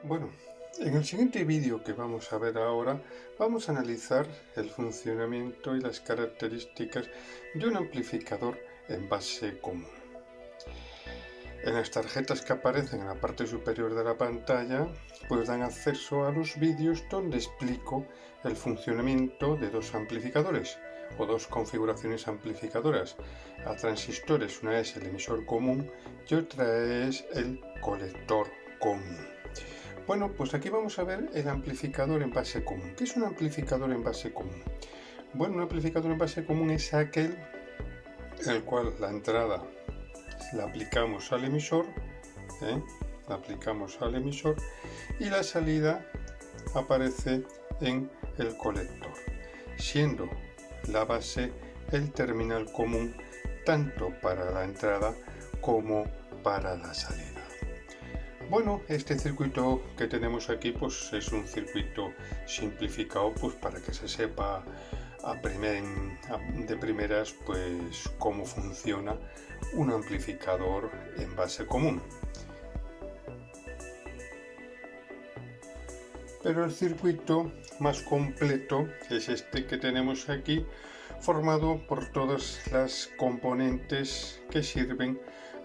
Bueno, en el siguiente vídeo que vamos a ver ahora, vamos a analizar el funcionamiento y las características de un amplificador en base común. En las tarjetas que aparecen en la parte superior de la pantalla, pues dan acceso a los vídeos donde explico el funcionamiento de dos amplificadores o dos configuraciones amplificadoras a transistores. Una es el emisor común y otra es el colector común. Bueno, pues aquí vamos a ver el amplificador en base común. ¿Qué es un amplificador en base común? Bueno, un amplificador en base común es aquel en el cual la entrada la aplicamos al emisor, y la salida aparece en el colector, siendo la base el terminal común tanto para la entrada como para la salida. Bueno, este circuito que tenemos aquí pues es un circuito simplificado pues para que se sepa de primeras pues cómo funciona un amplificador en base común. Pero el circuito más completo es este que tenemos aquí, formado por todas las componentes que sirven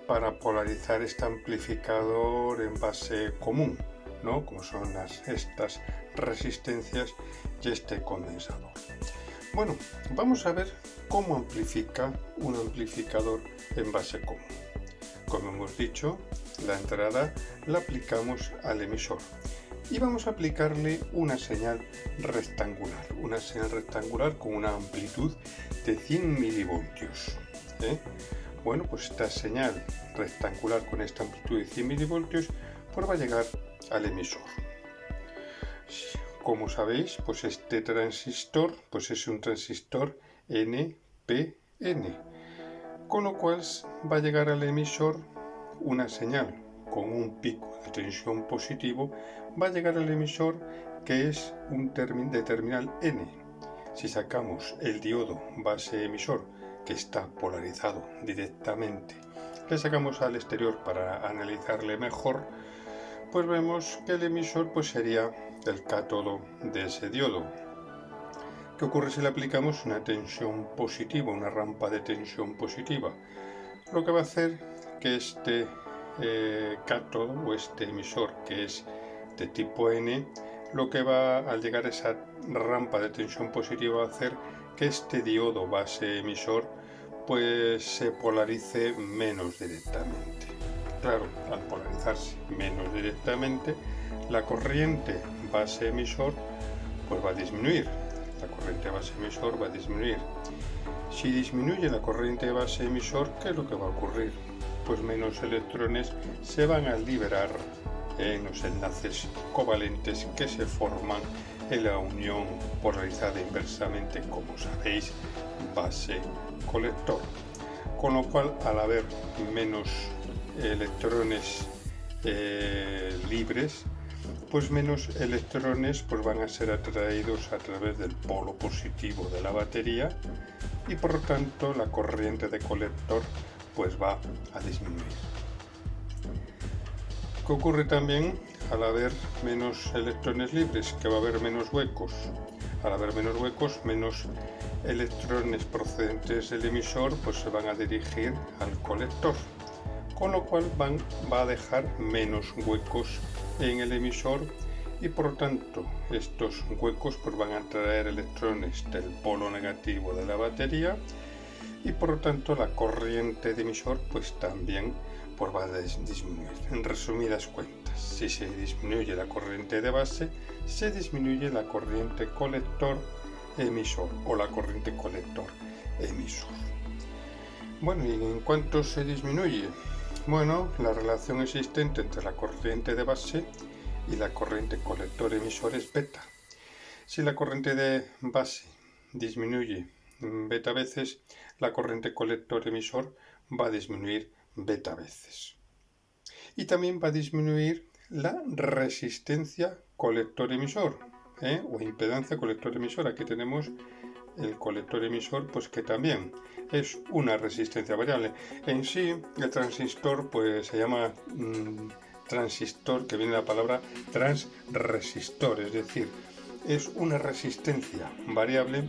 para polarizar este amplificador en base común, ¿no? Como son estas resistencias y este condensador. Bueno, vamos a ver cómo amplifica un amplificador en base común. Como hemos dicho, la entrada la aplicamos al emisor y vamos a aplicarle una señal rectangular con una amplitud de 100 milivoltios. Bueno, pues esta señal rectangular con esta amplitud de 100 milivoltios pues va a llegar al emisor. Como sabéis, pues este transistor pues es un transistor NPN, con lo cual va a llegar al emisor una señal con un pico de tensión positivo, va a llegar al emisor que es un de terminal N. Si sacamos el diodo base emisor que está polarizado directamente, le sacamos al exterior para analizarle mejor, pues vemos que el emisor pues sería el cátodo de ese diodo. ¿Qué ocurre si le aplicamos una tensión positiva, una rampa de tensión positiva? Lo que va a hacer que este cátodo o este emisor que es de tipo N, lo que va al llegar a esa rampa de tensión positiva va a hacer que este diodo base emisor pues se polarice menos directamente. Claro, al polarizarse menos directamente, la corriente base emisor pues va a disminuir. La corriente base emisor va a disminuir. Si disminuye la corriente base emisor, ¿qué es lo que va a ocurrir? Pues menos electrones se van a liberar en los enlaces covalentes que se forman en la unión polarizada inversamente, como sabéis, base-colector. Con lo cual, al haber menos electrones libres, pues menos electrones pues van a ser atraídos a través del polo positivo de la batería y por lo tanto la corriente de colector pues va a disminuir. ¿Qué ocurre también al haber menos electrones libres? Que va a haber menos huecos. Al haber menos huecos, menos electrones procedentes del emisor pues se van a dirigir al colector, con lo cual va a dejar menos huecos en el emisor y por lo tanto estos huecos pues van a atraer electrones del polo negativo de la batería y por lo tanto la corriente de emisor pues también pues va a disminuir. En resumidas cuentas, si se disminuye la corriente de base, se disminuye la corriente colector emisor o la corriente colector emisor. Bueno, ¿y en cuánto se disminuye? Bueno, la relación existente entre la corriente de base y la corriente colector emisor es beta. Si la corriente de base disminuye beta veces, la corriente colector emisor va a disminuir beta veces. Y también va a disminuir la resistencia colector emisor, o impedancia colector emisor. Aquí tenemos el colector emisor, pues que también es una resistencia variable. En sí, el transistor pues se llama transistor, que viene de la palabra transresistor, es decir, es una resistencia variable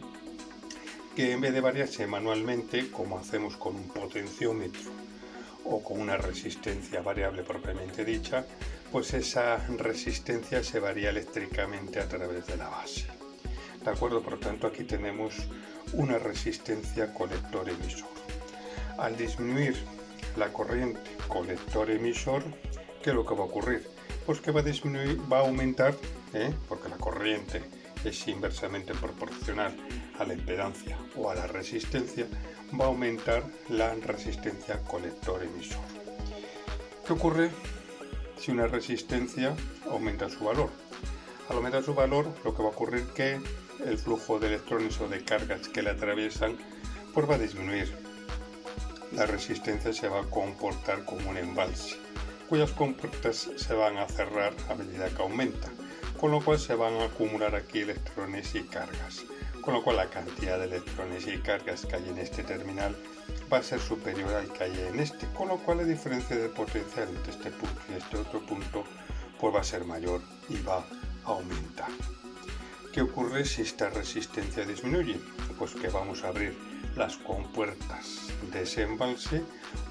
que en vez de variarse manualmente, como hacemos con un potenciómetro o con una resistencia variable propiamente dicha, pues esa resistencia se varía eléctricamente a través de la base. ¿De acuerdo? Por lo tanto, aquí tenemos una resistencia colector-emisor. Al disminuir la corriente colector-emisor, ¿qué es lo que va a ocurrir? Pues que va a aumentar, porque la corriente es inversamente proporcional a la impedancia o a la resistencia, va a aumentar la resistencia colector-emisor. ¿Qué ocurre si una resistencia aumenta su valor? Al aumentar su valor, lo que va a ocurrir es que el flujo de electrones o de cargas que la atraviesan pues va a disminuir. La resistencia se va a comportar como un embalse, cuyas compuertas se van a cerrar a medida que aumenta, con lo cual se van a acumular aquí electrones y cargas, con lo cual la cantidad de electrones y cargas que hay en este terminal va a ser superior al que hay en este, con lo cual la diferencia de potencial entre este punto y este otro punto pues va a ser mayor y va a aumentar. ¿Qué ocurre si esta resistencia disminuye? Pues que vamos a abrir las compuertas de ese embalse,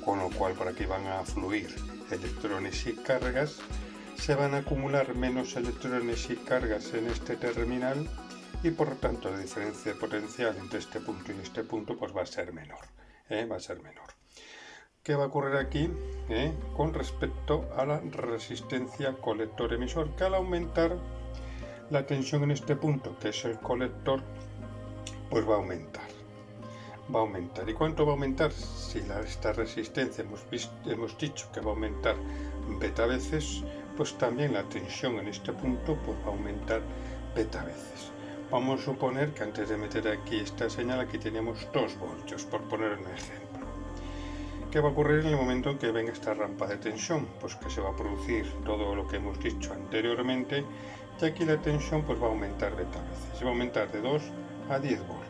con lo cual por aquí van a fluir electrones y cargas, se van a acumular menos electrones y cargas en este terminal y por lo tanto la diferencia de potencial entre este punto y este punto pues va a ser menor. ¿Qué va a ocurrir aquí con respecto a la resistencia colector-emisor? Que al aumentar la tensión en este punto, que es el colector, pues va a aumentar. ¿Y cuánto va a aumentar? Si esta resistencia hemos dicho que va a aumentar beta veces, pues también la tensión en este punto pues va a aumentar beta veces. Vamos a suponer que antes de meter aquí esta señal, aquí teníamos 2 voltios, por poner un ejemplo. ¿Qué va a ocurrir en el momento en que venga esta rampa de tensión? Pues que se va a producir todo lo que hemos dicho anteriormente, y aquí la tensión pues va a aumentar beta veces, va a aumentar de 2 a 10 voltios.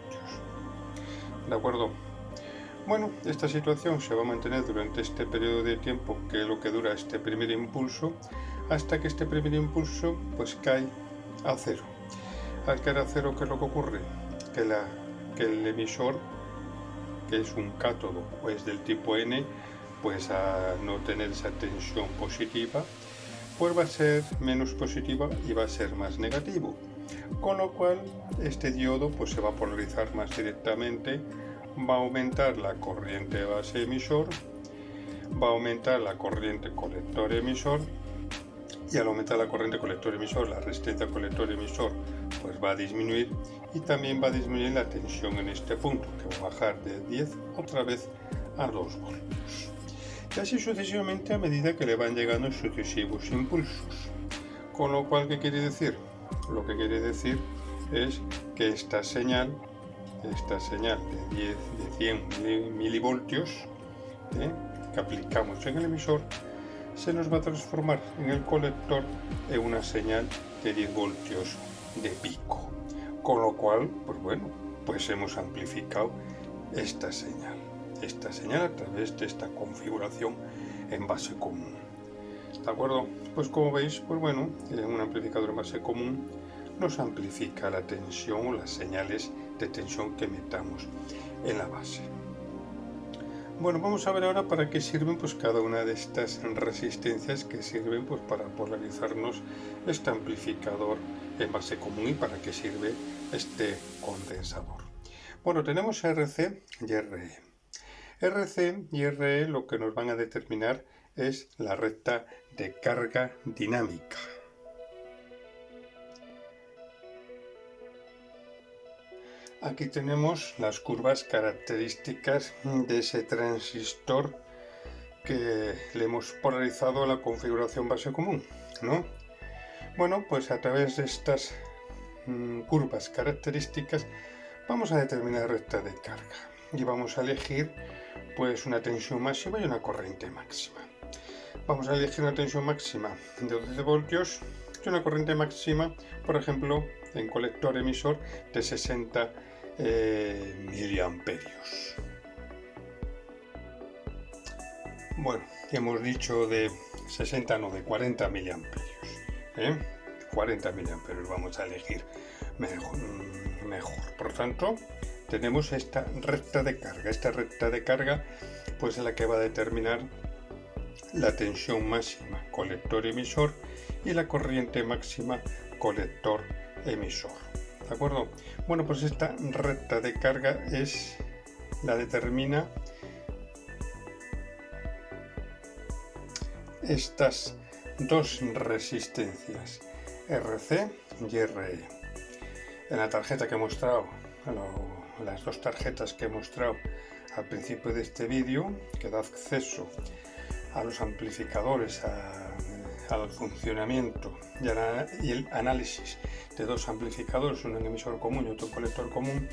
¿De acuerdo? Bueno, esta situación se va a mantener durante este periodo de tiempo, que es lo que dura este primer impulso, hasta que este primer impulso pues cae a cero. Al caer a cero, ¿qué es lo que ocurre? Que el emisor, que es un cátodo pues del tipo N, pues a no tener esa tensión positiva, pues va a ser menos positiva y va a ser más negativo, con lo cual este diodo pues se va a polarizar más directamente, va a aumentar la corriente base emisor, va a aumentar la corriente colector emisor, y al aumentar la corriente colector emisor, la resistencia colector emisor pues va a disminuir, y también va a disminuir la tensión en este punto, que va a bajar de 10 otra vez a 2 voltios. Y así sucesivamente a medida que le van llegando sucesivos impulsos. Con lo cual, ¿qué quiere decir? Lo que quiere decir es que esta señal de 100 milivoltios que aplicamos en el emisor se nos va a transformar en el colector en una señal de 10 voltios de pico. Con lo cual, pues bueno, pues hemos amplificado esta señal a través de esta configuración en base común. ¿De acuerdo? Pues como veis, pues bueno, un amplificador en base común nos amplifica la tensión o las señales de tensión que metamos en la base. Bueno, vamos a ver ahora para qué sirven pues cada una de estas resistencias que sirven pues para polarizarnos este amplificador en base común y para qué sirve este condensador. Bueno, tenemos RC y RE. RC y RE lo que nos van a determinar es la recta de carga dinámica. Aquí tenemos las curvas características de ese transistor que le hemos polarizado a la configuración base común, ¿no? Bueno, pues a través de estas curvas características vamos a determinar la recta de carga y vamos a elegir pues una tensión máxima y una corriente máxima. Vamos a elegir una tensión máxima de 12 voltios y una corriente máxima, por ejemplo, en colector emisor de 60 miliamperios. Bueno, hemos dicho de 60 no, de 40 miliamperios. 40 miliamperios vamos a elegir mejor. Por lo tanto, tenemos esta recta de carga. Esta recta de carga pues es la que va a determinar la tensión máxima colector-emisor y la corriente máxima colector-emisor. ¿De acuerdo? Bueno, pues esta recta de carga la determina estas dos resistencias, RC y RE. En la tarjeta que he mostrado, las dos tarjetas que he mostrado al principio de este vídeo, que da acceso a los amplificadores, al funcionamiento y el análisis de dos amplificadores, un emisor común y otro colector común.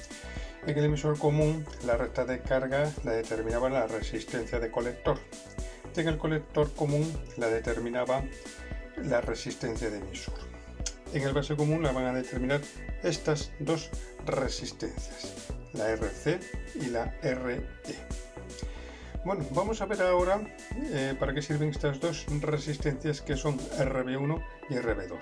En el emisor común, la recta de carga la determinaba la resistencia de colector. En el colector común la determinaba la resistencia de emisor. En el base común la van a determinar estas dos resistencias, la RC y la RE. Bueno, vamos a ver ahora para qué sirven estas dos resistencias, que son RB1 y RB2.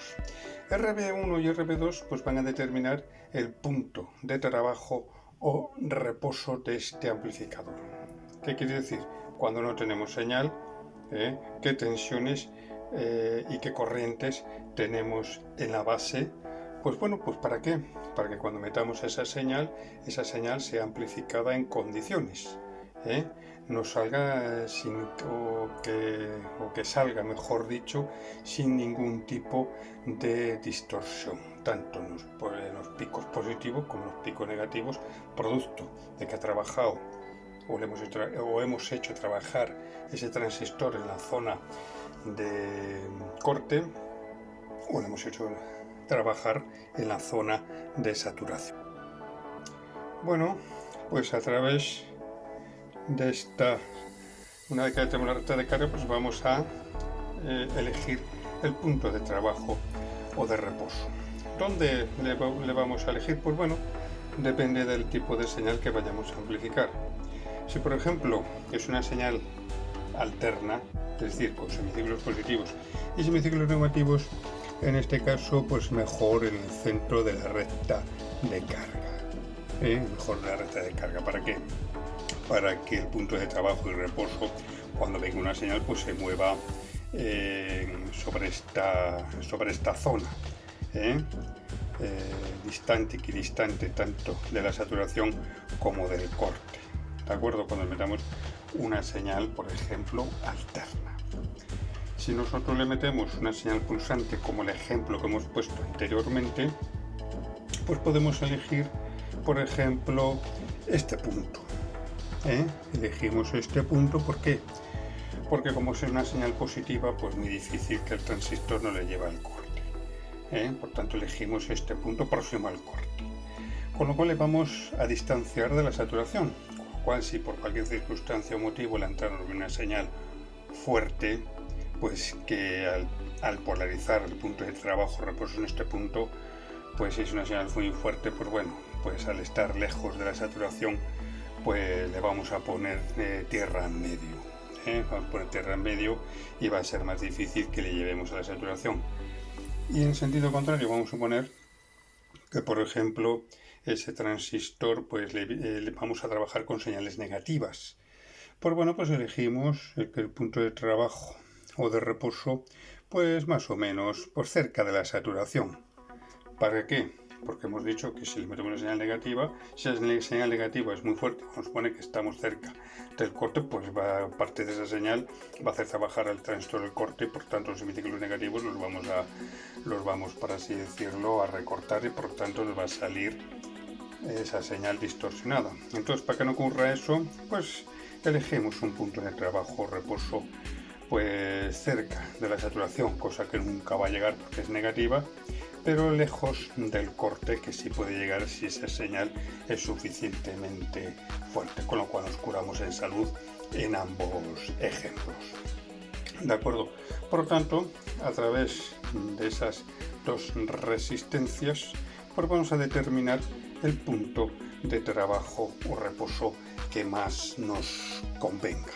RB1 y RB2 pues van a determinar el punto de trabajo o reposo de este amplificador. ¿Qué quiere decir? Cuando no tenemos señal, qué tensiones y qué corrientes tenemos en la base. Pues bueno, pues ¿para qué? Para que cuando metamos esa señal sea amplificada en condiciones, no salga o que salga, mejor dicho, sin ningún tipo de distorsión, tanto en los picos positivos como en los picos negativos, producto de que ha trabajado o hemos hecho trabajar ese transistor en la zona de corte, o lo hemos hecho trabajar en la zona de saturación. Bueno, pues a través de una vez que tenemos la recta de carga, pues vamos a elegir el punto de trabajo o de reposo. ¿Dónde le vamos a elegir? Pues bueno, depende del tipo de señal que vayamos a amplificar. Si por ejemplo es una señal alterna, es decir, con semiciclos positivos y semiciclos negativos, en este caso pues mejor en el centro de la recta de carga. Mejor la recta de carga. ¿Para qué? Para que el punto de trabajo y reposo, cuando venga una señal, pues se mueva sobre esta zona, distante, equidistante tanto de la saturación como del corte. ¿De acuerdo? Cuando metamos una señal, por ejemplo, alterna. Si nosotros le metemos una señal pulsante, como el ejemplo que hemos puesto anteriormente, pues podemos elegir, por ejemplo, este punto. Elegimos este punto, ¿por qué? Porque como es una señal positiva, pues muy difícil que el transistor no le lleve al corte. Por tanto, elegimos este punto próximo al corte. Con lo cual le vamos a distanciar de la saturación. Con lo cual, si por cualquier circunstancia o motivo le entra una señal fuerte, pues que al polarizar el punto de trabajo reposo en este punto, pues si es una señal muy fuerte, pues bueno, pues al estar lejos de la saturación, pues le vamos a poner tierra en medio. Vamos a poner tierra en medio y va a ser más difícil que le llevemos a la saturación. Y en sentido contrario, vamos a poner que, por ejemplo, ese transistor, pues le vamos a trabajar con señales negativas. Pues bueno, pues elegimos el punto de trabajo o de reposo, pues más o menos por cerca de la saturación. ¿Para qué? Porque hemos dicho que si le metemos una señal negativa, si la señal negativa es muy fuerte, nos supone que estamos cerca del corte, pues parte de esa señal va a hacer trabajar al transistor del corte, y por tanto los semiciclos negativos los vamos, por así decirlo, a recortar, y por tanto nos va a salir esa señal distorsionada. Entonces, para que no ocurra eso, pues elegimos un punto de trabajo o reposo pues cerca de la saturación, cosa que nunca va a llegar porque es negativa, pero lejos del corte, que sí puede llegar si esa señal es suficientemente fuerte, con lo cual nos curamos en salud en ambos ejemplos. ¿De acuerdo? Por lo tanto, a través de esas dos resistencias, pues vamos a determinar el punto de trabajo o reposo que más nos convenga.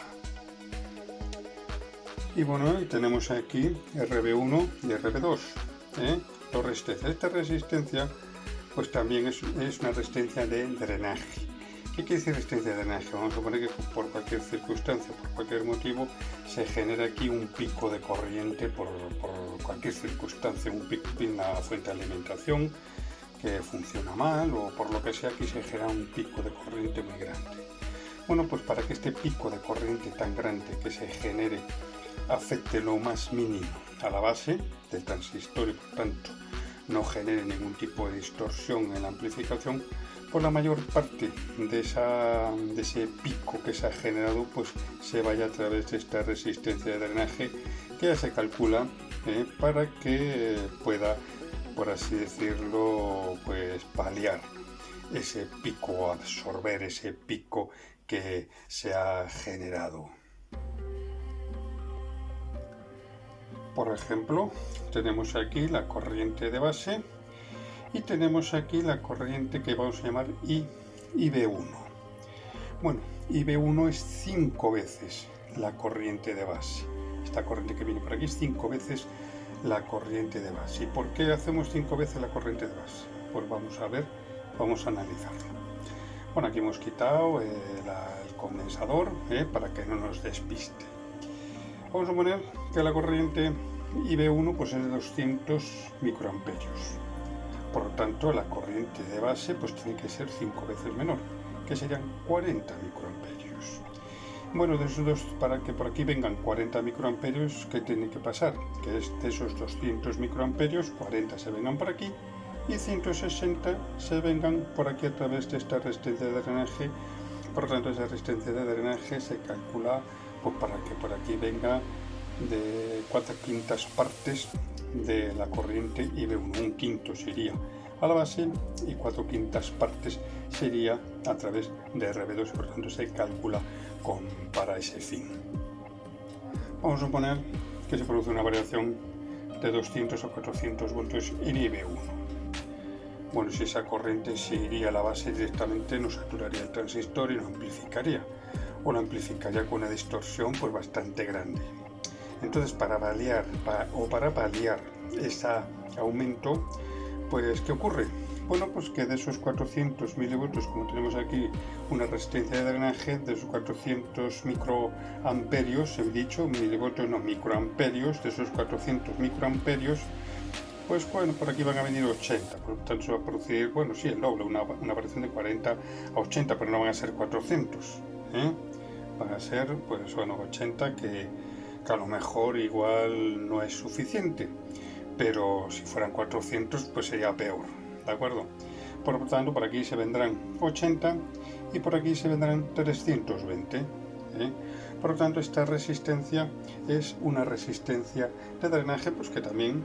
Y bueno, tenemos aquí RB1 y RB2, dos resistencias. Esta resistencia pues también es una resistencia de drenaje. ¿Qué quiere decir resistencia de drenaje? Vamos a suponer que por cualquier circunstancia, por cualquier motivo, se genera aquí un pico de corriente por cualquier circunstancia, un pico en la fuente de alimentación que funciona mal o por lo que sea, aquí se genera un pico de corriente muy grande. Bueno, pues para que este pico de corriente tan grande que se genere afecte lo más mínimo a la base del transistor y por tanto no genere ningún tipo de distorsión en la amplificación, pues la mayor parte de ese pico que se ha generado pues se vaya a través de esta resistencia de drenaje que ya se calcula para que pueda, por así decirlo, pues paliar ese pico, absorber ese pico que se ha generado. Por ejemplo, tenemos aquí la corriente de base y tenemos aquí la corriente que vamos a llamar IB1. Bueno, IB1 es 5 veces la corriente de base. Esta corriente que viene por aquí es 5 veces la corriente de base. ¿Y por qué hacemos 5 veces la corriente de base? Pues vamos a ver, vamos a analizarlo. Bueno, aquí hemos quitado el condensador para que no nos despiste. Vamos a poner que la corriente IB1 pues es de 200 microamperios. Por lo tanto, la corriente de base pues tiene que ser 5 veces menor, que serían 40 microamperios. Bueno, de esos dos, para que por aquí vengan 40 microamperios, ¿qué tiene que pasar? Que de esos 200 microamperios, 40 se vengan por aquí y 160 se vengan por aquí a través de esta resistencia de drenaje. Por lo tanto, esa resistencia de drenaje se calcula pues, para que por aquí venga de 4/5 partes de la corriente IB1. Un quinto sería a la base y 4/5 partes sería a través de RB2, por lo tanto se calcula para ese fin. Vamos a suponer que se produce una variación de 200 o 400 voltios en IB1. Bueno, si esa corriente se iría a la base directamente, no saturaría el transistor y no amplificaría, o lo amplificaría con una distorsión pues bastante grande. Entonces, para paliar ese aumento, pues ¿qué ocurre? Bueno, pues que de esos 400 milivoltios, como tenemos aquí una resistencia de drenaje, de esos 400 microamperios, he dicho, milivoltios no, microamperios, de esos 400 microamperios, pues bueno, por aquí van a venir 80, por lo tanto se va a producir, bueno, sí, el doble, una variación de 40 a 80, pero no van a ser 400, van a ser, pues bueno, 80 que a lo mejor igual no es suficiente, pero si fueran 400 pues sería peor, ¿de acuerdo? Por lo tanto, por aquí se vendrán 80 y por aquí se vendrán 320. Por lo tanto, esta resistencia es una resistencia de drenaje pues que también,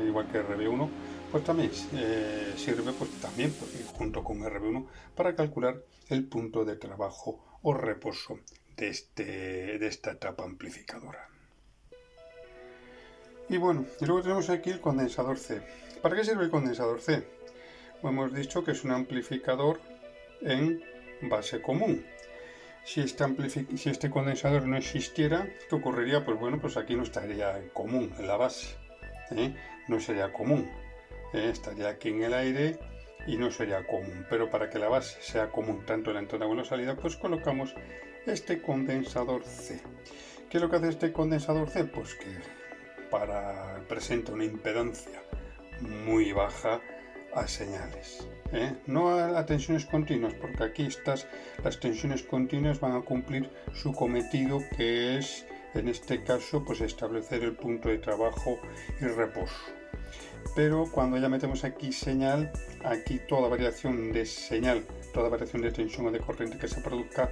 igual que RB1, pues también sirve pues también junto con RB1 para calcular el punto de trabajo o reposo de esta etapa amplificadora. Y bueno, y luego tenemos aquí el condensador C. ¿Para qué sirve el condensador C? Pues hemos dicho que es un amplificador en base común. Si este condensador no existiera, ¿qué ocurriría? Pues bueno, pues aquí no estaría en común en la base, no sería común, estaría aquí en el aire y no sería común. Pero para que la base sea común tanto en la entrada como en la salida, pues colocamos este condensador C. ¿Qué es lo que hace este condensador C? Pues que presenta una impedancia muy baja a señales, no a tensiones continuas, porque aquí las tensiones continuas van a cumplir su cometido, que es en este caso pues establecer el punto de trabajo y reposo. Pero cuando ya metemos aquí señal, aquí toda variación de señal, toda variación de tensión o de corriente que se produzca,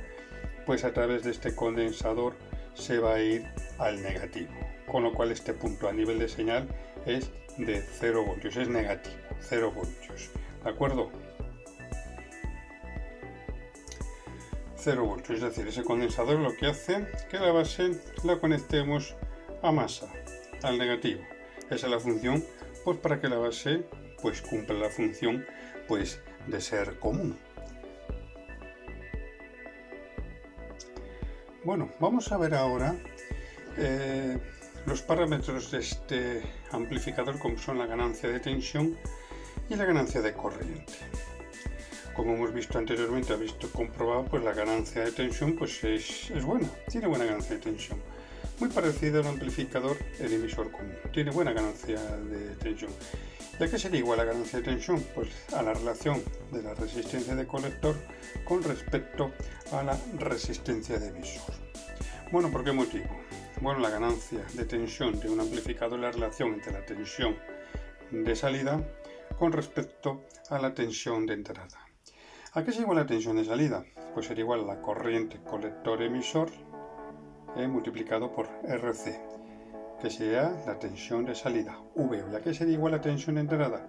pues a través de este condensador se va a ir al negativo, con lo cual este punto a nivel de señal es de 0 voltios, es negativo, 0 voltios, ¿de acuerdo? 0 voltios, es decir, ese condensador lo que hace que la base la conectemos a masa, al negativo. Esa es la función, pues para que la base pues cumpla la función pues de ser común. Bueno, vamos a ver ahora los parámetros de este amplificador, como son la ganancia de tensión y la ganancia de corriente. Como hemos visto anteriormente, comprobado, pues la ganancia de tensión pues es buena, tiene buena ganancia de tensión. Muy parecido al amplificador, el emisor común, tiene buena ganancia de tensión. ¿Y a qué sería igual la ganancia de tensión? Pues a la relación de la resistencia de colector con respecto a la resistencia de emisor. Bueno, ¿por qué motivo? Bueno, la ganancia de tensión de un amplificador es la relación entre la tensión de salida con respecto a la tensión de entrada. ¿A qué es igual la tensión de salida? Pues sería igual a la corriente colector-emisor multiplicado por RC, que sería la tensión de salida, VO. ¿Y a qué sería igual la tensión de entrada?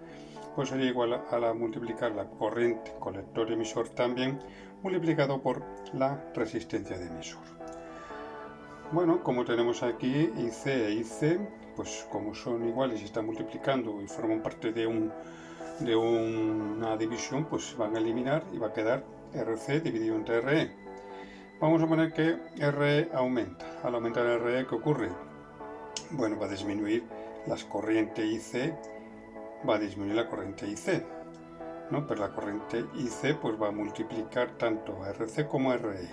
Pues sería igual a multiplicar la corriente colector-emisor también multiplicado por la resistencia de emisor. Bueno, como tenemos aquí IC e IC, pues como son iguales y están multiplicando y forman parte de una división, pues van a eliminar y va a quedar RC dividido entre RE. Vamos a poner que RE aumenta. Al aumentar RE, ¿qué ocurre? Bueno, va a disminuir las corrientes IC, va a disminuir la corriente IC, ¿no? Pero la corriente IC pues va a multiplicar tanto a RC como a RE.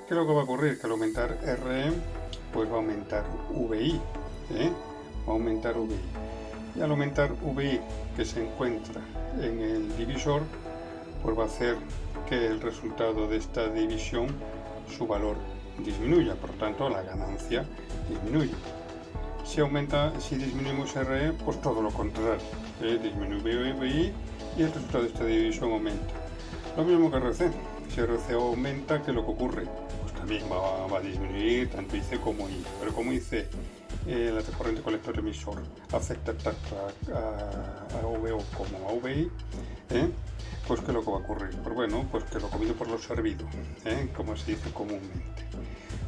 ¿Qué es lo que va a ocurrir? Que al aumentar RE, pues va a aumentar VI, va a aumentar VI. Y al aumentar VI, que se encuentra en el divisor, pues va a hacer que el resultado de esta división, su valor disminuya, por tanto la ganancia disminuye. Si disminuimos RE, pues todo lo contrario, disminuye VI y el resultado de esta división aumenta. Lo mismo que RC, si RC aumenta, ¿qué es lo que ocurre? Pues también va a disminuir tanto IC como I, pero como IC, la corriente colector emisor afecta tanto a VO como a VI, pues ¿qué es lo que va a ocurrir? Pues bueno, pues que lo comido por lo servido, como se dice comúnmente.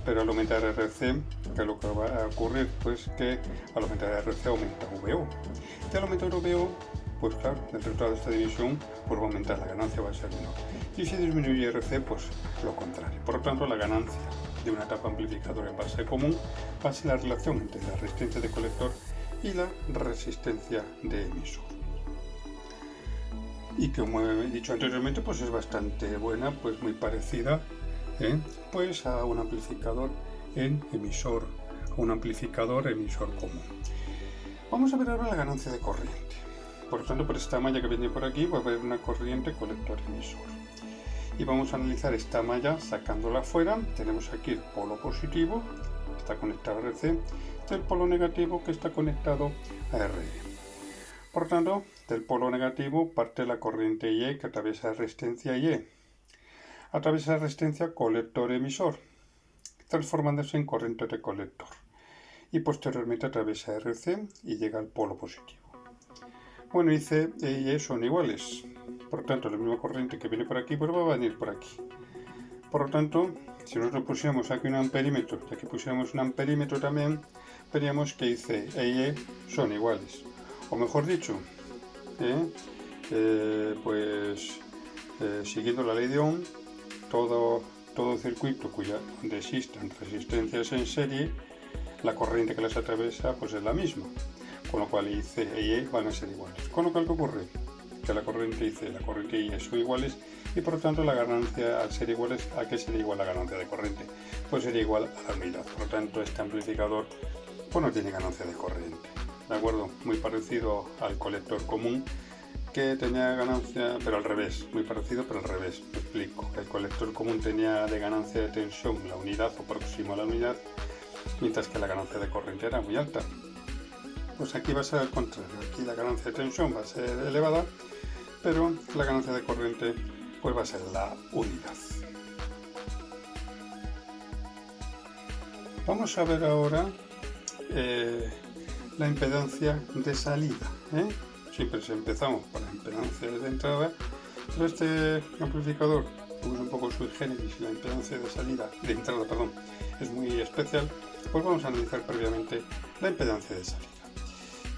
Pero al aumentar RC, ¿qué es lo que va a ocurrir? Pues que al aumentar RC aumenta VO. Y al aumentar VO, pues claro, el resultado de esta división pues va a aumentar, la ganancia va a ser menor. Y si disminuye RC, pues lo contrario. Por lo tanto, la ganancia de una etapa amplificadora en base común va a ser la relación entre la resistencia de colector y la resistencia de emisor. Y como he dicho anteriormente, pues es bastante buena, pues muy parecida pues a un amplificador en emisor, un amplificador emisor común. Vamos a ver ahora la ganancia de corriente. Por lo tanto, por esta malla que viene por aquí va a haber una corriente colector-emisor. Y vamos a analizar esta malla sacándola fuera. Tenemos aquí el polo positivo, que está conectado a RC, y el polo negativo, que está conectado a RE. Por lo tanto, del polo negativo parte la corriente IE que atraviesa la resistencia IE. Atraviesa la resistencia colector-emisor, transformándose en corriente de colector. Y posteriormente atraviesa RC y llega al polo positivo. Bueno, IC e IE son iguales. Por lo tanto, la misma corriente que viene por aquí, pues va a venir por aquí. Por lo tanto, si nosotros pusiéramos aquí un amperímetro y aquí pusiéramos un amperímetro también, veríamos que IC e IE son iguales. O mejor dicho, siguiendo la ley de Ohm, todo circuito donde existan resistencias en serie, la corriente que las atraviesa pues es la misma, con lo cual IC e IE van a ser iguales. Con lo cual, ¿qué ocurre? Que la corriente IC y la corriente IE son iguales y por lo tanto la ganancia, al ser iguales, ¿a qué sería igual la ganancia de corriente? Pues sería igual a la unidad. Por lo tanto, este amplificador pues no tiene ganancia de corriente. ¿De acuerdo? Muy parecido al colector común, que tenía ganancia, pero al revés, muy parecido, pero al revés. Me explico. El colector común tenía de ganancia de tensión la unidad o próximo a la unidad, mientras que la ganancia de corriente era muy alta. Pues aquí va a ser al contrario. Aquí la ganancia de tensión va a ser elevada, pero la ganancia de corriente pues va a ser la unidad. Vamos a ver ahora la impedancia de salida. Siempre empezamos por la impedancia de entrada, pero este amplificador, como es un poco sui generis, la impedancia de entrada es muy especial, pues vamos a analizar previamente la impedancia de salida.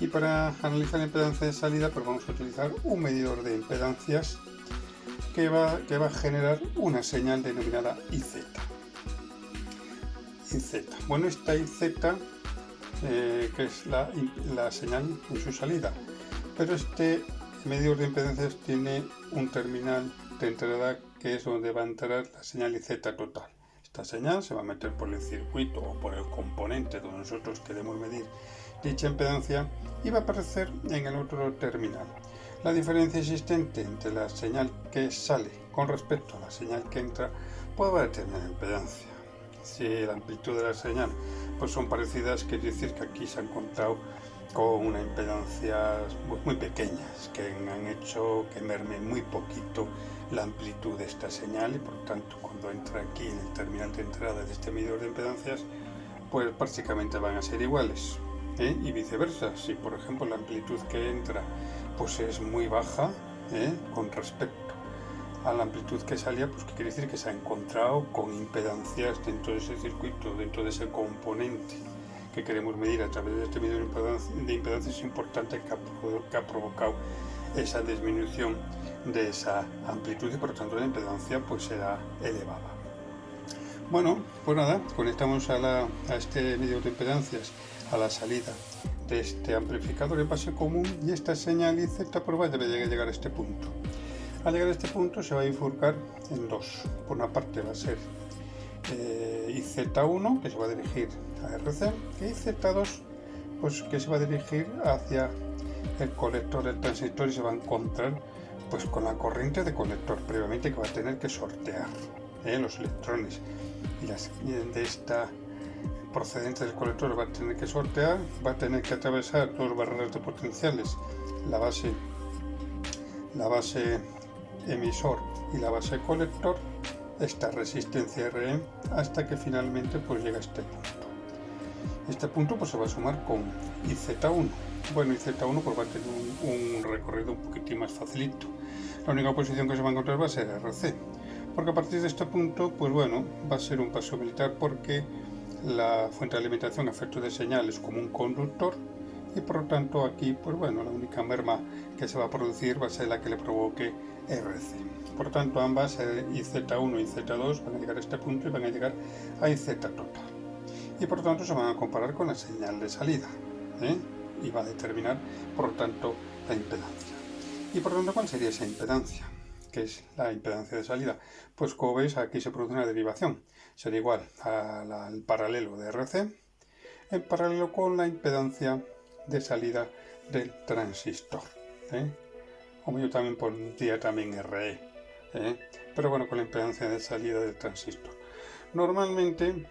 Y para analizar la impedancia de salida, pues vamos a utilizar un medidor de impedancias que va a generar una señal denominada IZ. IZ. Bueno, esta IZ, que es la señal en su salida, pero este medidor de impedancias tiene un terminal de entrada que es donde va a entrar la señal IZ total. Esta señal se va a meter por el circuito o por el componente donde nosotros queremos medir dicha impedancia y va a aparecer en el otro terminal. La diferencia existente entre la señal que sale con respecto a la señal que entra puede determinar la impedancia. Si la amplitud de la señal pues son parecidas, quiere decir que aquí se ha encontrado con una impedancia muy pequeñas que han hecho que merme muy poquito la amplitud de esta señal y por tanto cuando entra aquí en el terminal de entrada de este medidor de impedancias pues prácticamente van a ser iguales. Y viceversa, si por ejemplo la amplitud que entra pues es muy baja con respecto a la amplitud que salía, pues que quiere decir que se ha encontrado con impedancias dentro de ese circuito, dentro de ese componente que queremos medir a través de este medidor de impedancias importante que ha provocado esa disminución de esa amplitud y por lo tanto la impedancia pues será elevada. Bueno, pues nada, conectamos a este medidor de impedancias a la salida de este amplificador en base común y esta señal IZ pues debe llegar a este punto. Al llegar a este punto se va a bifurcar en dos. Por una parte va a ser IZ1 que se va a dirigir a RC y IZ2 pues que se va a dirigir hacia el colector del transistor y se va a encontrar pues con la corriente de colector previamente que va a tener que sortear los electrones y de esta procedente del colector va a tener que sortear, va a tener que atravesar dos barreras de potenciales, la base emisor y la base colector, esta resistencia RE, hasta que finalmente pues llega a este punto. Este punto pues se va a sumar con IZ1. Bueno, IZ1 pues va a tener un recorrido un poquitín más facilito. La única posición que se va a encontrar va a ser RC, porque a partir de este punto pues bueno, va a ser un paso militar porque la fuente de alimentación a efectos de señal es como un conductor y por lo tanto aquí pues bueno, la única merma que se va a producir va a ser la que le provoque RC. Por tanto ambas, IZ1 y IZ2, van a llegar a este punto y van a llegar a IZ total. Y por lo tanto se van a comparar con la señal de salida y va a determinar por lo tanto la impedancia. Y por lo tanto, ¿cuál sería esa impedancia? ¿Qué es la impedancia de salida? Pues como veis aquí se produce una derivación. Será igual al paralelo de RC en paralelo con la impedancia de salida del transistor. Como yo también pondría también RE, pero bueno, con la impedancia de salida del transistor. Normalmente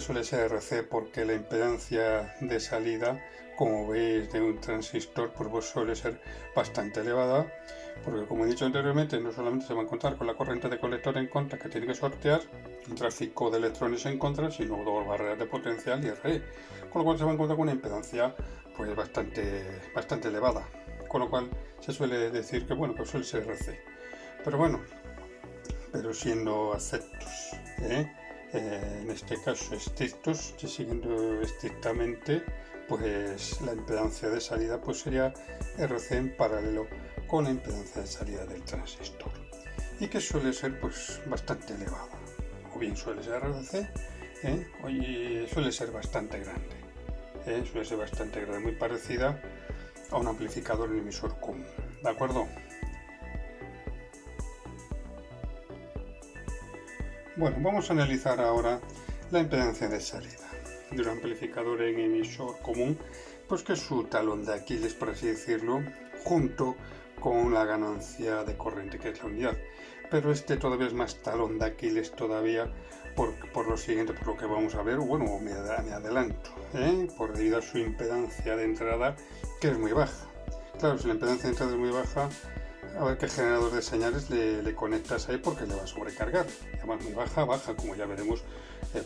suele ser RC porque la impedancia de salida, como veis, de un transistor pues suele ser bastante elevada, porque como he dicho anteriormente, no solamente se va a encontrar con la corriente de colector en contra que tiene que sortear, un tráfico de electrones en contra, sino dos barreras de potencial y RE, con lo cual se va a encontrar con una impedancia pues bastante elevada, con lo cual se suele decir que bueno, pues suele ser RC, pero siendo aceptos, en este caso estrictos, siguiendo estrictamente pues la impedancia de salida pues sería RC en paralelo con la impedancia de salida del transistor y que suele ser pues bastante elevada, o bien suele ser RC o suele ser bastante grande, muy parecida a un amplificador en emisor común, ¿de acuerdo? Bueno, vamos a analizar ahora la impedancia de salida de un amplificador en emisor común, pues que es su talón de Aquiles, por así decirlo, junto con la ganancia de corriente, que es la unidad. Pero este todavía es más talón de Aquiles todavía por lo siguiente, por lo que vamos a ver, bueno, me adelanto, por debido a su impedancia de entrada, que es muy baja. Claro, si la impedancia de entrada es muy baja, a ver qué generador de señales le conectas ahí porque le va a sobrecargar. Y además muy baja, como ya veremos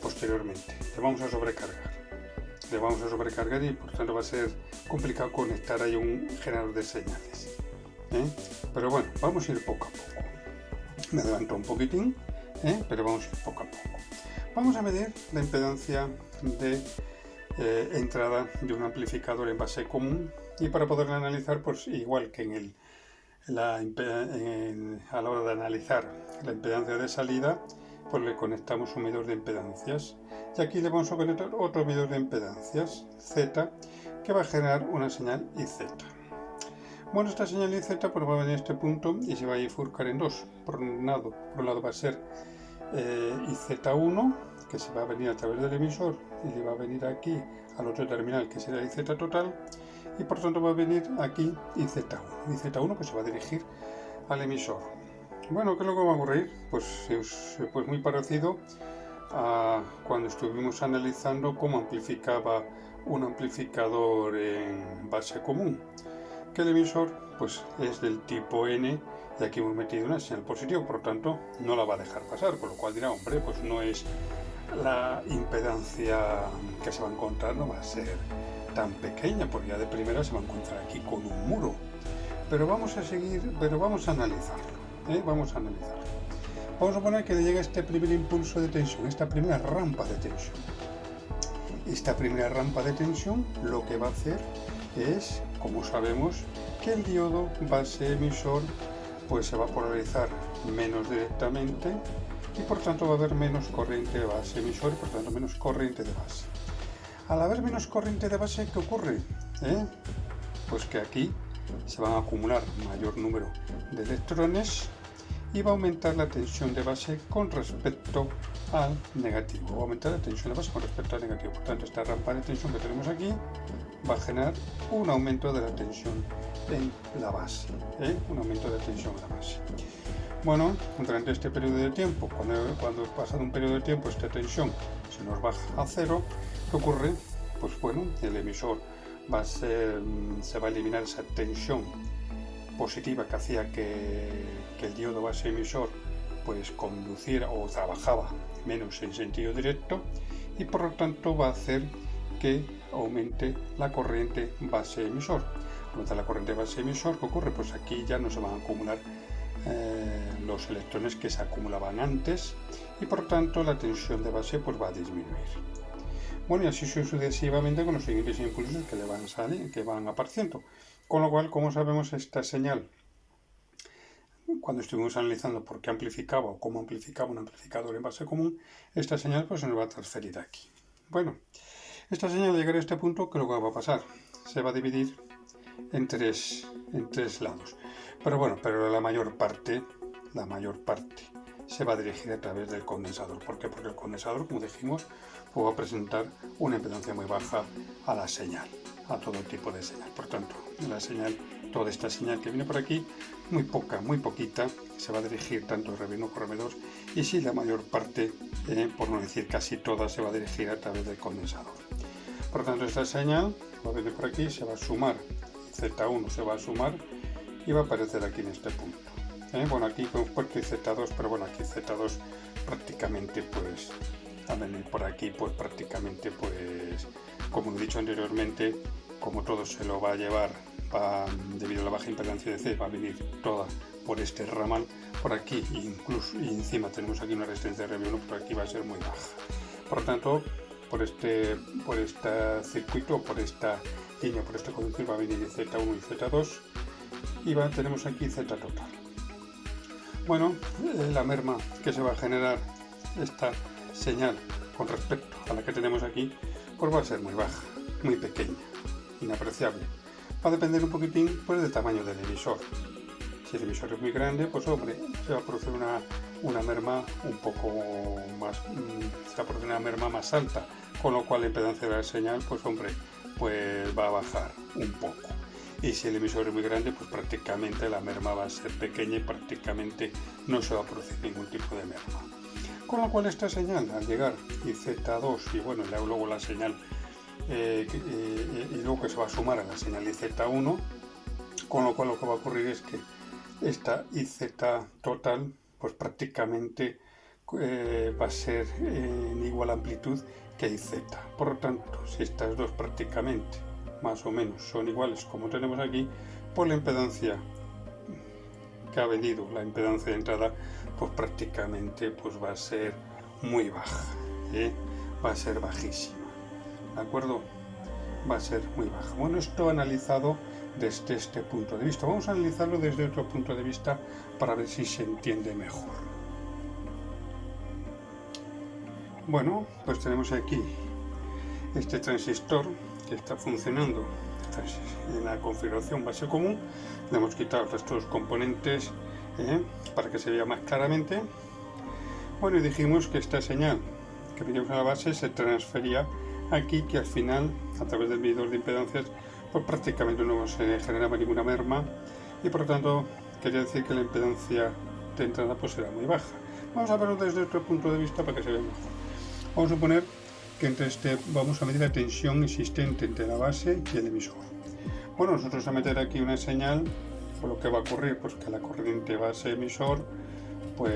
posteriormente. Le vamos a sobrecargar y por tanto va a ser complicado conectar ahí un generador de señales. Pero bueno, vamos a ir poco a poco. Me adelanto un poquitín, pero vamos a ir poco a poco. Vamos a medir la impedancia de entrada de un amplificador en base común y para poderla analizar, pues igual que a la hora de analizar la impedancia de salida, pues le conectamos un medidor de impedancias. Y aquí le vamos a conectar otro medidor de impedancias, Z, que va a generar una señal IZ. Bueno, esta señal IZ pues va a venir a este punto y se va a bifurcar en dos. Por un lado va a ser IZ1, que se va a venir a través del emisor y le va a venir aquí al otro terminal, que será IZ total, y por tanto va a venir aquí IZ1. IZ1 pues se va a dirigir al emisor. Bueno, ¿qué es lo que va a ocurrir? Pues muy parecido a cuando estuvimos analizando cómo amplificaba un amplificador en base común, que el emisor pues es del tipo N y aquí hemos metido una señal positiva, por lo tanto no la va a dejar pasar, con lo cual dirá, hombre, pues no es la impedancia que se va a encontrar, no va a ser tan pequeña, porque ya de primera se va a encontrar aquí con un muro. Pero vamos a analizarlo, vamos a analizarlo. Vamos a poner que le llega este primer impulso de tensión, esta primera rampa de tensión. Esta primera rampa de tensión lo que va a hacer es, como sabemos, que el diodo base emisor pues se va a polarizar menos directamente y por tanto va a haber menos corriente de base emisor y por tanto menos corriente de base. Al haber menos corriente de base, ¿qué ocurre? Pues que aquí se van a acumular mayor número de electrones y va a aumentar la tensión de base con respecto al negativo. Va a aumentar la tensión de base con respecto al negativo. Por tanto, esta rampa de tensión que tenemos aquí va a generar un aumento de la tensión en la base. Un aumento de tensión en la base. Bueno, durante este periodo de tiempo, cuando pasado un periodo de tiempo esta tensión se nos baja a cero, ¿qué ocurre? Pues bueno, el emisor se va a eliminar esa tensión positiva que hacía que el diodo base emisor pues conduciera o trabajaba menos en sentido directo y por lo tanto va a hacer que aumente la corriente base emisor. Aumenta la corriente base emisor, ¿qué ocurre? Pues aquí ya no se van a acumular los electrones que se acumulaban antes y por tanto la tensión de base pues va a disminuir. Bueno, y así sucesivamente con los siguientes impulsos que le van a salir, que van apareciendo. Con lo cual, como sabemos, esta señal, cuando estuvimos analizando por qué amplificaba o cómo amplificaba un amplificador en base común, esta señal pues se nos va a transferir aquí. Bueno, esta señal al llegar a este punto, ¿qué es lo que va a pasar? Se va a dividir en tres lados. Pero bueno, la mayor parte se va a dirigir a través del condensador. ¿Por qué? Porque el condensador, como dijimos, va a presentar una impedancia muy baja a la señal, a todo tipo de señal. Por tanto, toda esta señal que viene por aquí, muy poquita, se va a dirigir tanto RB1 como RB2 y sí, la mayor parte, por no decir casi toda, se va a dirigir a través del condensador. Por tanto, esta señal va a venir por aquí, se va a sumar, Z1 se va a sumar y va a aparecer aquí en este punto. Bueno, aquí hemos puesto Z2, pero bueno, aquí Z2 prácticamente pues a venir por aquí pues prácticamente pues como he dicho anteriormente, como todo se lo va a llevar debido a la baja impedancia de C, va a venir toda por este ramal por aquí, incluso y encima tenemos aquí una resistencia de RB1, por aquí va a ser muy baja. Por lo tanto, por este circuito, por esta línea, por este conductor va a venir Z1 y Z2 y tenemos aquí Z total. Bueno, la merma que se va a generar esta señal con respecto a la que tenemos aquí, pues va a ser muy baja, muy pequeña, inapreciable. Va a depender un poquitín pues del tamaño del emisor. Si el emisor es muy grande, pues hombre, se va a producir una merma un poco más, se va a producir una merma más alta, con lo cual la impedancia de la señal, pues hombre, pues va a bajar un poco. Y si el emisor es muy grande, pues prácticamente la merma va a ser pequeña y prácticamente no se va a producir ningún tipo de merma. Con lo cual esta señal al llegar y Z2 y bueno, luego la señal y luego que se va a sumar a la señal IZ1, con lo cual lo que va a ocurrir es que esta IZ total pues prácticamente va a ser en igual amplitud que IZ. Por lo tanto, si estas dos prácticamente más o menos son iguales como tenemos aquí, pues la impedancia que ha venido, la impedancia de entrada, pues prácticamente pues va a ser muy baja, va a ser bajísima, ¿de acuerdo? Va a ser muy baja. Bueno, esto analizado desde este punto de vista. Vamos a analizarlo desde otro punto de vista para ver si se entiende mejor. Bueno, pues tenemos aquí este transistor que está funcionando en la configuración base común. Le hemos quitado estos componentes para que se vea más claramente. Bueno, y dijimos que esta señal que veníamos a la base se transfería aquí, que al final, a través del medidor de impedancias, pues prácticamente no se generaba ninguna merma y por lo tanto quería decir que la impedancia de entrada pues era muy baja. Vamos a verlo desde otro punto de vista para que se vea mejor. Vamos a suponer que vamos a medir la tensión existente entre la base y el emisor. Bueno, nosotros a meter aquí una señal, pues lo que va a ocurrir, pues que la corriente base-emisor pues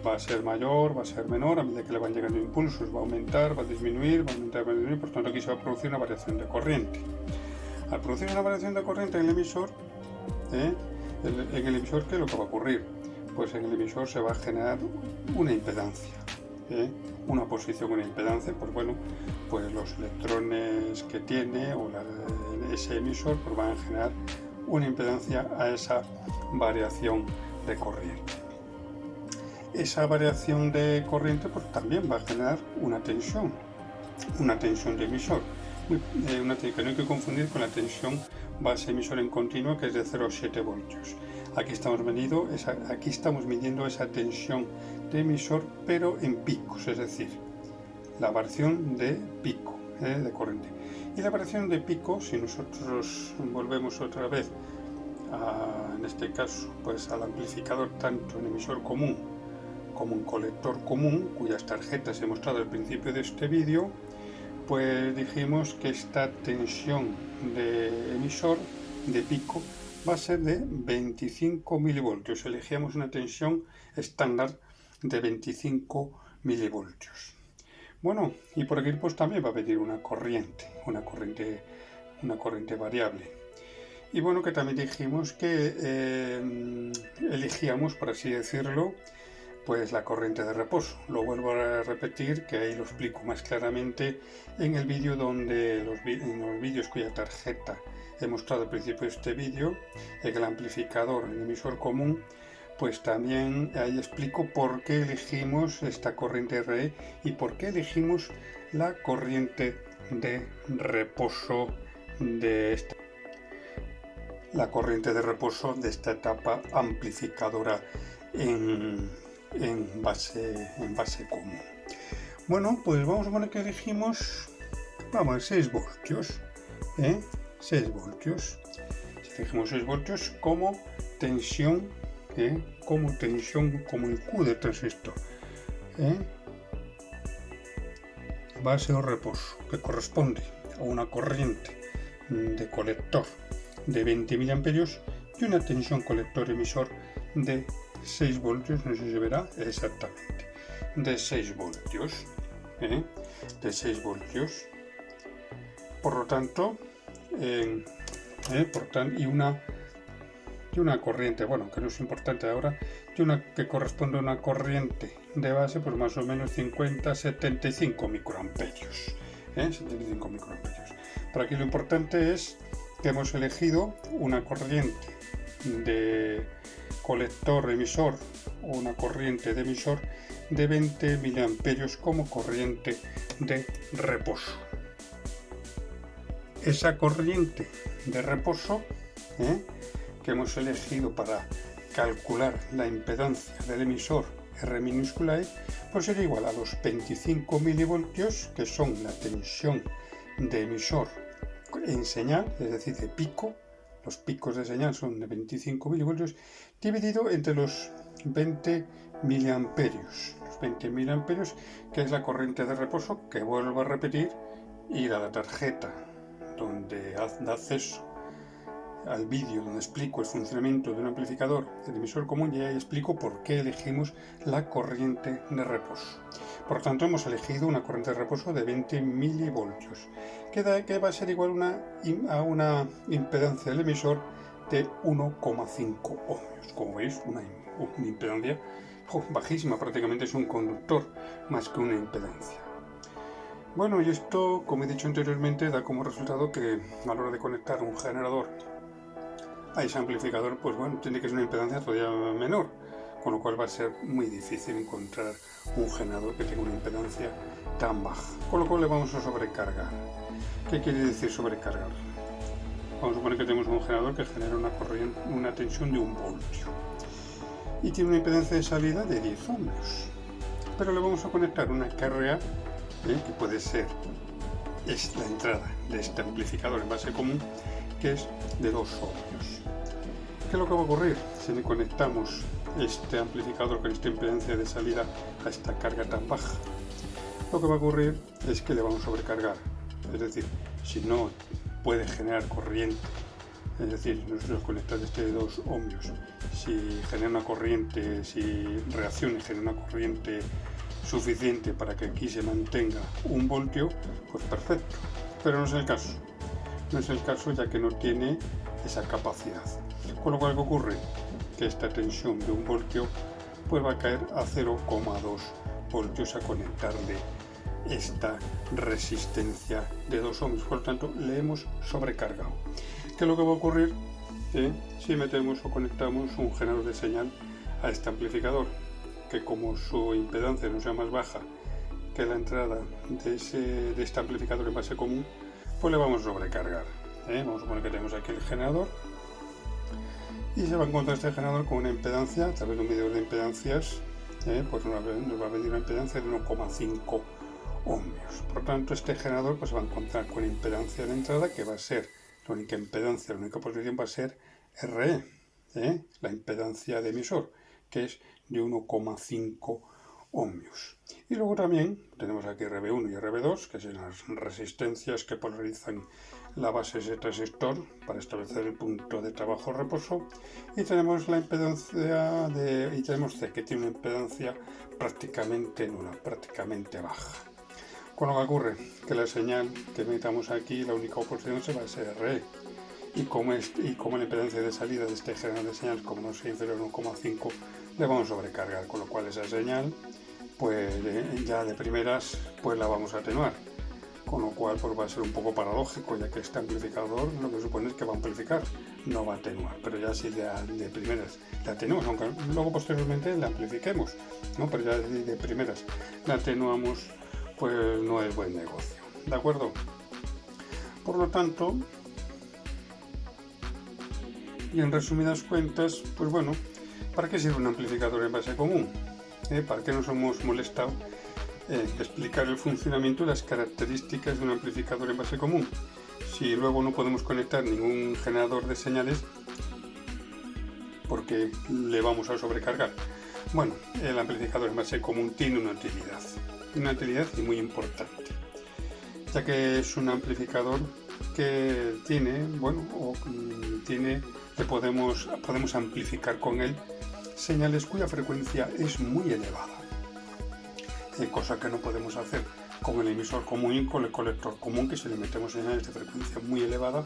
va a ser mayor, va a ser menor, a medida que le van llegando impulsos, va a aumentar, va a disminuir, va a aumentar, va a disminuir, por tanto aquí se va a producir una variación de corriente. Al producir una variación de corriente en el emisor, ¿qué es lo que va a ocurrir? Pues en el emisor se va a generar una impedancia, una posición, una impedancia, pues bueno, pues los electrones que tiene ese emisor pues van a generar una impedancia a esa variación de corriente. Esa variación de corriente pues también va a generar una tensión de emisor, que no hay que confundir con la tensión base emisor en continuo, que es de 0,7 voltios. Aquí estamos midiendo esa tensión de emisor, pero en picos, es decir, la variación de pico de corriente. Y la variación de pico, si nosotros volvemos otra vez en este caso pues al amplificador, tanto en emisor común como en colector común, cuyas tarjetas he mostrado al principio de este vídeo, pues dijimos que esta tensión de emisor de pico va a ser de 25 milivoltios. Elegíamos una tensión estándar de 25 milivoltios. Bueno, y por aquí pues también va a venir una corriente variable. Y bueno, que también dijimos que elegíamos, por así decirlo, pues la corriente de reposo. Lo vuelvo a repetir, que ahí lo explico más claramente en el vídeo en los vídeos cuya tarjeta he mostrado al principio de este vídeo, en el amplificador, en el emisor común, pues también ahí explico por qué elegimos esta corriente RE y por qué elegimos la corriente de reposo de esta etapa amplificadora en base común. Bueno, pues vamos a poner que elegimos, 6 voltios. 6 voltios. Si elegimos 6 voltios como tensión, como el Q del transistor. Base o reposo, que corresponde a una corriente de colector de 20 miliamperios y una tensión colector-emisor de 6 voltios, no sé si se verá exactamente, de 6 voltios, de 6 voltios. Por lo tanto, y una corriente, bueno, que no es importante ahora, que corresponde a una corriente de base, pues más o menos 75 microamperios. 75 microamperios. Pero aquí lo importante es que hemos elegido una corriente de colector emisor o una corriente de emisor de 20 miliamperios como corriente de reposo. Esa corriente de reposo que hemos elegido para calcular la impedancia del emisor R minúscula E, pues sería igual a los 25 milivoltios, que son la tensión de emisor en señal, es decir, de pico. Los picos de señal son de 25 milivoltios, dividido entre los 20 miliamperios. Los 20 miliamperios, que es la corriente de reposo, que vuelvo a repetir, ir a la tarjeta donde da acceso al vídeo donde explico el funcionamiento de un amplificador del emisor común, y ahí explico por qué elegimos la corriente de reposo. Por tanto, hemos elegido una corriente de reposo de 20 milivoltios, que va a ser igual a una impedancia del emisor de 1,5 ohmios. Como veis, una impedancia bajísima, prácticamente es un conductor más que una impedancia. Bueno, y esto, como he dicho anteriormente, da como resultado que a la hora de conectar un generador a ese amplificador, pues bueno, tiene que ser una impedancia todavía menor, con lo cual va a ser muy difícil encontrar un generador que tenga una impedancia tan baja, con lo cual le vamos a sobrecargar. ¿Qué quiere decir sobrecargar? Vamos a suponer que tenemos un generador que genera una tensión de 1 voltio y tiene una impedancia de salida de 10 ohmios, pero le vamos a conectar una KRA, que puede ser la entrada de este amplificador en base común, que es de 2 ohmios. ¿Qué es lo que va a ocurrir si le conectamos este amplificador con esta impedancia de salida a esta carga tan baja? Lo que va a ocurrir es que le vamos a sobrecargar, es decir, si no puede generar corriente, es decir, nosotros conectamos este de 2 ohmios, si genera una corriente, si reacciona y genera una corriente suficiente para que aquí se mantenga 1 voltio, pues perfecto, pero no es el caso. No es el caso, ya que no tiene esa capacidad. Con lo cual, ¿qué ocurre? Que esta tensión de 1 voltio pues va a caer a 0,2 voltios a conectarle esta resistencia de 2 ohmios. Por lo tanto, le hemos sobrecargado. ¿Qué es lo que va a ocurrir? Si metemos o conectamos un generador de señal a este amplificador, que como su impedancia no sea más baja que la entrada de este amplificador en base común, pues le vamos a sobrecargar. Vamos a poner que tenemos aquí el generador y se va a encontrar este generador con una impedancia, a través de un medidor de impedancias, pues nos va a medir una impedancia de 1,5 ohmios. Por lo tanto, este generador pues va a encontrar con impedancia de entrada, que va a ser la única impedancia, la única posición va a ser RE, la impedancia de emisor, que es de 1,5 ohmios. Y luego también tenemos aquí RB1 y RB2, que son las resistencias que polarizan la base de ese transistor para establecer el punto de trabajo reposo. Y tenemos la impedancia y tenemos C, que tiene una impedancia prácticamente nula, prácticamente baja. Con lo que ocurre que la señal que metamos aquí, la única oposición se va a ser RE. Y como la impedancia de salida de este generador de señal, como no sea inferior a 1,5, le vamos a sobrecargar, con lo cual esa señal, pues ya de primeras, pues la vamos a atenuar. Con lo cual pues va a ser un poco paradójico, ya que este amplificador lo que supone es que va a amplificar, no va a atenuar. Pero ya si de primeras la atenuamos, aunque luego posteriormente la amplifiquemos, ¿no? Pero ya de primeras la atenuamos, pues no es buen negocio, ¿de acuerdo? Por lo tanto, y en resumidas cuentas, pues bueno, ¿para qué sirve un amplificador en base común? ¿Para qué nos hemos molestado explicar el funcionamiento y las características de un amplificador en base común? Si luego no podemos conectar ningún generador de señales, porque le vamos a sobrecargar. Bueno, el amplificador en base común tiene una utilidad y muy importante, ya que es un amplificador que podemos amplificar con él señales cuya frecuencia es muy elevada, cosa que no podemos hacer con el emisor común y con el colector común, que si le metemos señales de frecuencia muy elevada,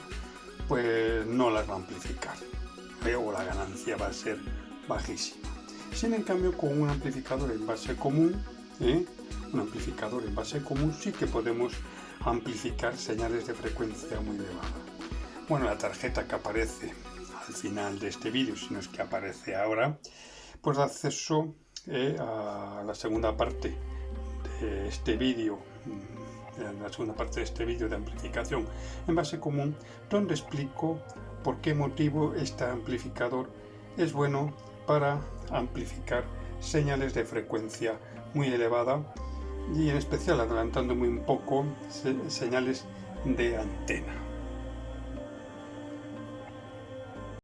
pues no las va a amplificar, o la ganancia va a ser bajísima. Sin en cambio, con un amplificador en base común, sí que podemos amplificar señales de frecuencia muy elevada. Bueno, la tarjeta que aparece al final de este vídeo, si no es que aparece ahora, pues da acceso a la segunda parte de este vídeo, de amplificación en base común, donde explico por qué motivo este amplificador es bueno para amplificar señales de frecuencia muy elevada y en especial, adelantándome un poco, señales de antena.